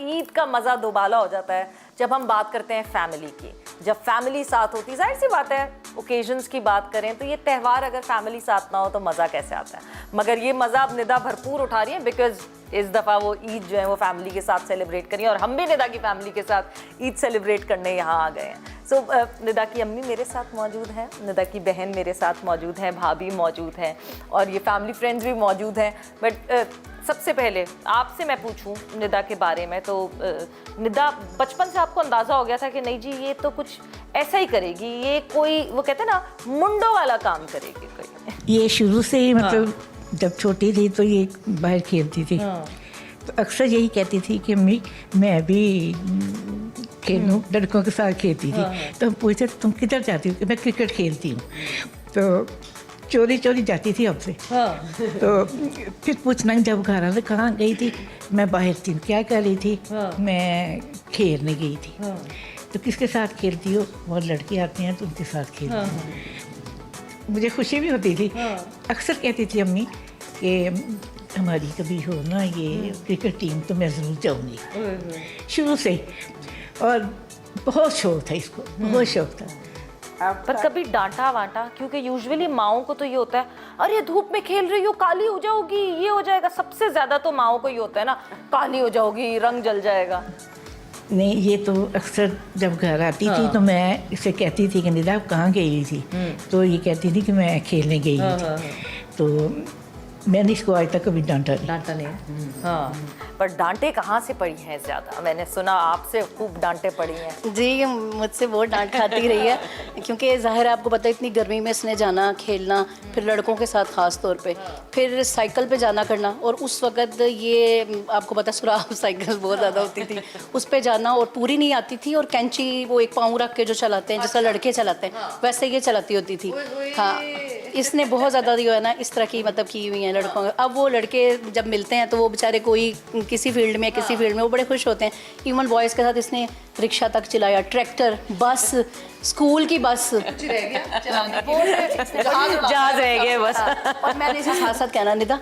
ईद का मज़ा दोबाला हो जाता है जब हम बात करते हैं फैमिली की। जब फैमिली साथ होती, जाहिर सी बात है ओकेजन्स की बात करें तो ये त्यौहार अगर फैमिली साथ ना हो तो मज़ा कैसे आता है। मगर ये मज़ा अब निदा भरपूर उठा रही है बिकॉज इस दफ़ा वो ईद जो है वो फैमिली के साथ सेलिब्रेट करी और हम भी निदा की फैमिली के साथ ईद सेलिब्रेट करने यहाँ आ गए हैं। सो निदा की अम्मी मेरे साथ मौजूद हैं, निदा की बहन मेरे साथ मौजूद हैं, भाभी मौजूद हैं और ये फैमिली फ्रेंड्स भी मौजूद हैं। बट सबसे पहले आपसे मैं पूछूं निदा के बारे में, तो निदा बचपन से आपको अंदाज़ा हो गया था कि नहीं जी ये तो कुछ ऐसा ही करेगी, ये कोई वो कहते हैं ना मुंडो वाला काम करेगी कोई? ये शुरू से ही मतलब जब छोटी थी तो ये बाहर खेलती थी, तो अक्सर यही कहती थी कि मैं भी खेलूं, लड़कों के साथ खेलती थी। तो हम पूछते तुम किधर जाती हो? मैं क्रिकेट खेलती हूँ। तो चोरी चोरी जाती थी हमसे। तो फिर पूछना जब घर आते कहाँ गई थी? मैं बाहर थी। क्या कर रही थी? मैं खेलने गई थी। तो किसके साथ खेलती हो? और लड़के आते हैं तो उनके साथ खेलती हूँ। मुझे खुशी भी होती थी। अक्सर कहती थी अम्मी कि हमारी कभी हो ना ये क्रिकेट टीम तो मैं ज़रूर जाऊँगी, शुरू से। और बहुत शौक था इसको, बहुत शौक था। पर कभी डांटा वांटा? क्योंकि यूजुअली माओं को तो ये होता है अरे धूप में खेल रही हो, काली हो जाओगी, ये हो जाएगा। सबसे ज़्यादा तो माओं को ये होता है ना, काली हो जाओगी, रंग जल जाएगा। नहीं, ये तो अक्सर जब घर आती थी तो मैं इसे कहती थी कि निदा आप कहाँ गई थी? तो ये कहती थी कि मैं खेलने गई थी। तो मैंने इसको आज तक कभी डांटा नहीं। हाँ, पर डांटे कहाँ से पड़ी हैं ज़्यादा? मैंने सुना आपसे खूब डांटे पड़ी हैं। जी, मुझसे बहुत डांट खाती रही है क्योंकि ज़ाहिर है आपको पता है इतनी गर्मी में इसने जाना खेलना, फिर लड़कों के साथ ख़ास तौर पे, फिर साइकिल पे जाना करना। और उस वक़्त ये आपको पता सुराख साइकिल बहुत ज़्यादा होती थी, उस पर जाना और पूरी नहीं आती थी। और कैंची वो एक पाँव रख के जो चलाते हैं जैसा लड़के चलाते हैं वैसे ये चलाती होती थी। हाँ, इसने बहुत ज़्यादा जो है ना इस तरह की मतलब की हुई हैं लड़कों। अब वो लड़के जब मिलते हैं तो वो बेचारे कोई किसी फील्ड में किसी फील्ड में वो बड़े खुश होते हैं। इवन बॉयज़ के साथ इसने रिक्शा तक चलाया, ट्रैक्टर, बस, स्कूल की बस, जहाज रह गए बस। और मैंने इसे साथ साथ कहना निदा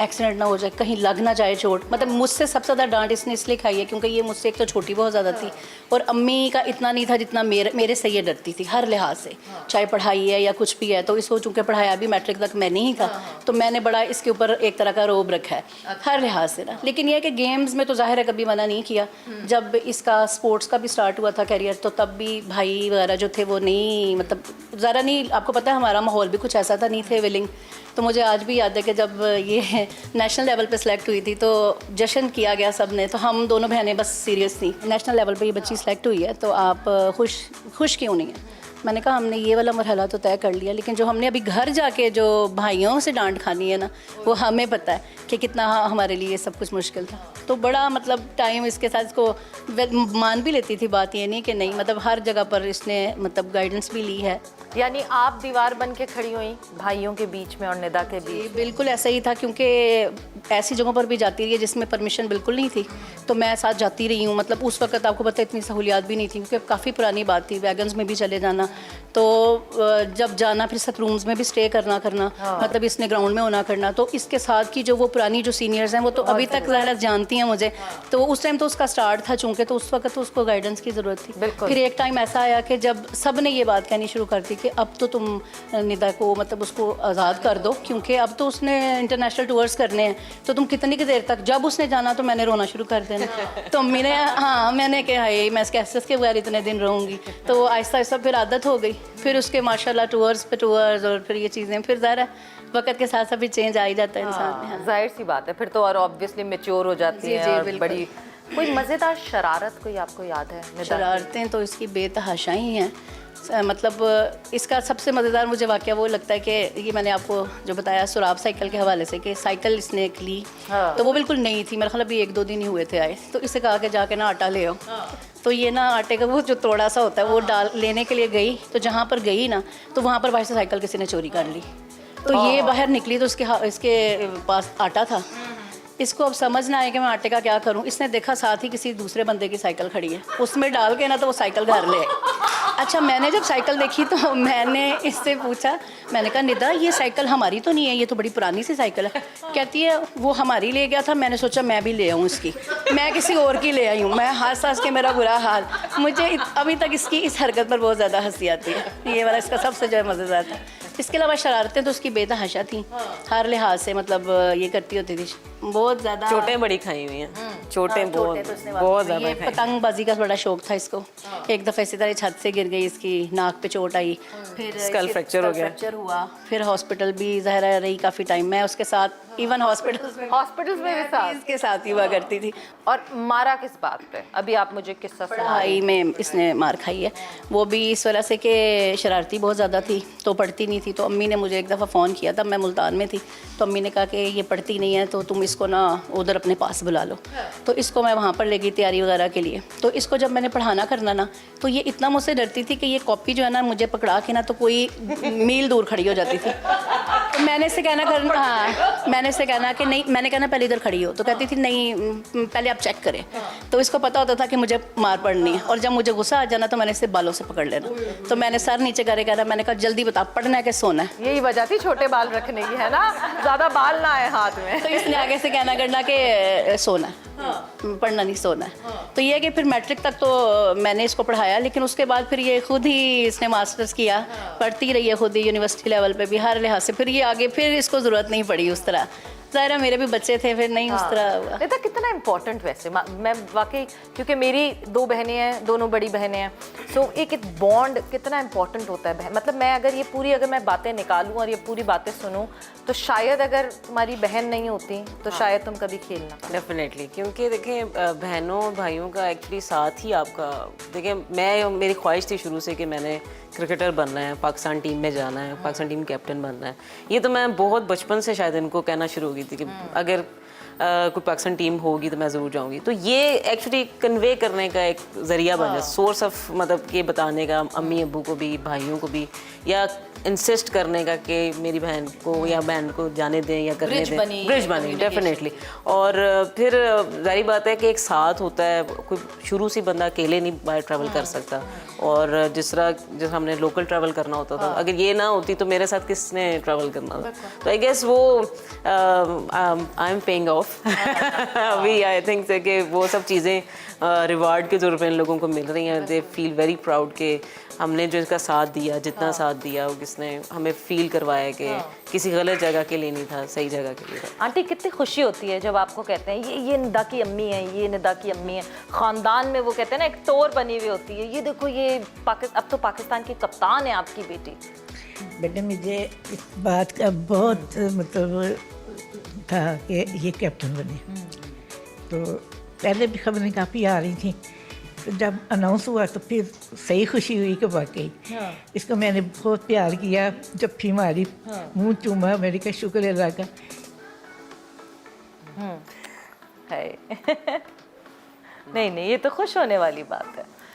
एक्सीडेंट ना हो जाए, कहीं लग ना जाए चोट। मतलब मुझसे सबसे ज़्यादा डांट इसने इसलिए खाई है क्योंकि ये मुझसे एक तो छोटी बहुत ज़्यादा थी और अम्मी का इतना नहीं था जितना मेरे से ये डरती थी हर लिहाज से, चाहे पढ़ाई है या कुछ भी है। तो इसको चूँकि पढ़ाया भी मैट्रिक तक मैंने ही था तो मैंने बड़ा इसके ऊपर एक तरह का रोब रखा है हर लिहाज से ना। लेकिन यह है कि गेम्स में तो ज़ाहिर है कभी मना नहीं किया। जब इसका स्पोर्ट्स का भी स्टार्ट हुआ था करियर तो तब भी भाई वगैरह जो थे वो नहीं, मतलब ज़रा नहीं, आपको पता है हमारा माहौल भी कुछ ऐसा था, नहीं थे विलिंग। तो मुझे आज भी याद है कि जब ये नेशनल लेवल पे सिलेक्ट हुई थी तो जश्न किया गया सब ने, तो हम दोनों बहनें बस सीरियस थी। नेशनल लेवल पे ये बच्ची सिलेक्ट हुई है तो आप खुश क्यों नहीं है? मैंने कहा हमने ये वाला मरहला तो तय कर लिया, लेकिन जो हमने अभी घर जाके जो भाइयों से डांट खानी है ना वो हमें पता है कि कितना हमारे लिए सब कुछ मुश्किल था। तो बड़ा मतलब टाइम इसके साथ इसको मान भी लेती थी बात, ये नहीं कि नहीं, मतलब हर जगह पर इसने मतलब गाइडेंस भी ली है। यानी आप दीवार बन के खड़ी हुई भाइयों के बीच में और निदा के बीच? बिल्कुल ऐसा ही था क्योंकि ऐसी जगहों पर भी जाती रही है जिसमें परमिशन बिल्कुल नहीं थी तो मैं साथ जाती रही हूँ। मतलब उस वक्त आपको पता है इतनी सहूलियात भी नहीं थी क्योंकि काफ़ी पुरानी बात थी, वैगन्स में भी चले जाना। तो जब जाना फिर सब रूम्स में भी स्टे करना मतलब इसने ग्राउंड में होना करना। तो इसके साथ की जो वो पुरानी जो सीनियर्स हैं वो तो अभी तक ज़्यादा जानती हैं मुझे। तो उस टाइम तो उसका स्टार्ट था चूँकि, तो उस वक्त तो उसको गाइडेंस की ज़रूरत थी। फिर एक टाइम ऐसा आया कि जब सब ने ये बात कहनी शुरू कर दी कि अब तो तुम निदा को मतलब उसको आज़ाद कर दो क्योंकि अब तो उसने इंटरनेशनल टूर्स करने हैं तो तुम कितनी की देर तक, जब उसने जाना तो मैंने रोना शुरू कर देना। तो मैंने मैंने कहा मैं इसके एहसास के बगैर इतने दिन रहूँगी। तो आहिस्ता आहिस्ता फिर आदत हो गई। फिर उसके माशाल्लाह टूर्स पे टूर्स और फिर ये चीज़ें फिर ज़रा वक्त के साथ साथ भी चेंज आ ही जाता है इंसान में। जाहिर सी बात है फिर तो, और ऑब्वियसली मैच्योर हो जाती है और बड़ी। कोई मज़ेदार शरारत कोई आपको याद है? शरारतें तो इसकी बेतहाशा ही हैं। मतलब इसका सबसे मज़ेदार मुझे वाक़या वो लगता है कि ये मैंने आपको जो बताया सुराब साइकिल के हवाले से कि साइकिल इसने ली तो वो बिल्कुल नई थी, मेरा ख्याल अभी 1-2 दिन ही हुए थे आए। तो इससे कहा कि जाके ना आटा ले आओ। तो ये ना आटे का वो जो तोड़ा सा होता है वो डाल लेने के लिए गई, तो जहाँ पर गई ना तो वहाँ पर बाहर से साइकिल किसी ने चोरी कर ली। तो ये बाहर निकली तो इसके पास आटा था इसको अब समझ ना आए कि मैं आटे का क्या करूं। इसने देखा साथ ही किसी दूसरे बंदे की साइकिल खड़ी है, उसमें डाल के ना तो वो साइकिल घर ले आए। अच्छा, मैंने जब साइकिल देखी तो मैंने इससे पूछा, मैंने कहा निदा ये साइकिल हमारी तो नहीं है, ये तो बड़ी पुरानी सी साइकिल है। कहती है वो हमारी ले गया था, मैंने सोचा मैं भी ले आऊँ इसकी, मैं किसी और की ले आई हूँ। मैं हंस हंस के मेरा बुरा हाल। मुझे अभी तक इसकी इस हरकत पर बहुत ज़्यादा हंसी आती है। ये वाला इसका सबसे जो है मज़ेदार था। इसके अलावा शरारतें तो उसकी बेतहाशा थी, हर लिहाज से, मतलब ये करती होती थी बहुत ज़्यादा। चोटें बड़ी खाई हुई हैं, चोटें बहुत ज़्यादा ये खाई। पतंगबाजी का बड़ा शौक था इसको। एक दफ़ा इसी तरह छत से गिर गई, इसकी नाक पे चोट आई, फिर स्कल फ्रैक्चर हो गया, फ्रैक्चर हुआ, फिर हॉस्पिटल भी ज़हरा रही काफ़ी टाइम। मैं उसके साथ इवन हॉस्पिटल्स में भी साथ इसके साथ ही हुआ करती थी। और मारा किस बात पे? अभी आप मुझे किस्सा सुनाइए। पढ़ाई में इसने मार खाई है, वो भी इस वजह से कि शरारती बहुत ज़्यादा थी तो पढ़ती नहीं थी। तो अम्मी ने मुझे एक दफ़ा फ़ोन किया था, मैं मुल्तान में थी, तो अम्मी ने कहा कि ये पढ़ती नहीं है तो तुम इसको ना उधर अपने पास बुला लो। तो इसको मैं वहाँ पर ले गई तैयारी वगैरह के लिए। तो इसको जब मैंने पढ़ाना करना ना, तो ये इतना मुझसे डरती थी कि ये कॉपी जो है ना मुझे पकड़ा के ना तो कोई मील दूर खड़ी हो जाती थी। तो मैंने इससे कहना मैंने इससे कहना कि नहीं, मैंने कहना पहले इधर खड़ी हो, तो कहती थी नहीं पहले आप चेक करें। तो इसको पता होता था कि मुझे मार पड़नी है, और जब मुझे गुस्सा आ जाना तो मैंने इसे बालों से पकड़ लेना। तो मैंने सर नीचे करे कहना, मैंने कहा जल्दी बता पढ़ना है कि सोना है। यही वजह थी छोटे बाल रखने की, है ना, ज्यादा बाल ना आए हाथ में। तो इसने आगे से कहना करना कि सोना है, पढ़ना नहीं, सोना है। तो ये है कि फिर मैट्रिक तक तो मैंने इसको पढ़ाया, लेकिन उसके बाद फिर ये खुद ही इसने मास्टर्स किया, पढ़ती रही है खुद ही यूनिवर्सिटी लेवल पे भी, हर लिहाज से। फिर ये आगे फिर इसको ज़रूरत नहीं पड़ी उस तरह। ज़ाहिर है मेरे भी बच्चे थे, फिर नहीं उस तरह हुआ। निदा कितना इम्पोर्टेंट वैसे, मैं वाकई, क्योंकि मेरी 2 बहनें हैं, दोनों बड़ी बहनें हैं, सो एक बॉन्ड कितना इम्पोर्टेंट होता है। मतलब मैं अगर ये पूरी अगर मैं बातें निकालूं और ये पूरी बातें सुनूं, तो शायद अगर तुम्हारी बहन नहीं होती तो शायद तुम कभी खेल ना पाते। डेफिनेटली, क्योंकि देखें बहनों भाइयों का एक्चुअली साथ ही आपका, देखें मेरी ख्वाहिश थी शुरू से कि मैंने क्रिकेटर बनना है, पाकिस्तान टीम में जाना है, पाकिस्तान टीम कैप्टन बनना है। ये तो मैं बहुत बचपन से शायद इनको कहना शुरू हो गई थी कि अगर कोई पाकिस्तान टीम होगी तो मैं ज़रूर जाऊंगी। तो ये एक्चुअली कन्वे करने का एक ज़रिया बन जाए, सोर्स ऑफ, मतलब ये बताने का अम्मी अब्बू को भी, भाइयों को भी, या इंसिस्ट करने का कि मेरी बहन को या बहन को जाने दें या करने दें, ब्रिज बनी डेफिनेटली। और फिर जारी बात है कि एक साथ होता है, कोई शुरू से बंदा अकेले नहीं बाहर ट्रैवल कर सकता। और जिस हमने लोकल ट्रैवल करना होता था, अगर ये ना होती तो मेरे साथ किसने ट्रैवल करना था। तो आई गेस वो आई एम पेइंग ऑफ अभी, आई थिंक से कि वो सब चीज़ें रिवार्ड के तौर पे इन लोगों को मिल रही हैं। दे फील वेरी प्राउड कि हमने जो इसका साथ दिया, जितना साथ दिया, वो किसने हमें फील करवाया कि किसी गलत जगह के लिए नहीं था, सही जगह के लिए था। आंटी कितनी खुशी होती है जब आपको कहते हैं ये निदा की अम्मी है, ये निदा की अम्मी है। ख़ानदान में वो कहते हैं ना एक टोर बनी हुई होती है, ये देखो ये अब तो पाकिस्तान की कप्तान है आपकी बेटी। बेटे मुझे इस बात का बहुत मतलब था कि ये कैप्टन बने। तो पहले भी खबरें काफ़ी आ रही थी, तो जब अनाउंस हुआ तो फिर सही खुशी हुई कि वाकई इसको मैंने बहुत प्यार किया, जफ्फी मारी, मुंह चूमा, मेरी का शुक्र है अल्लाह का। है नहीं ये तो खुश होने वाली बात है।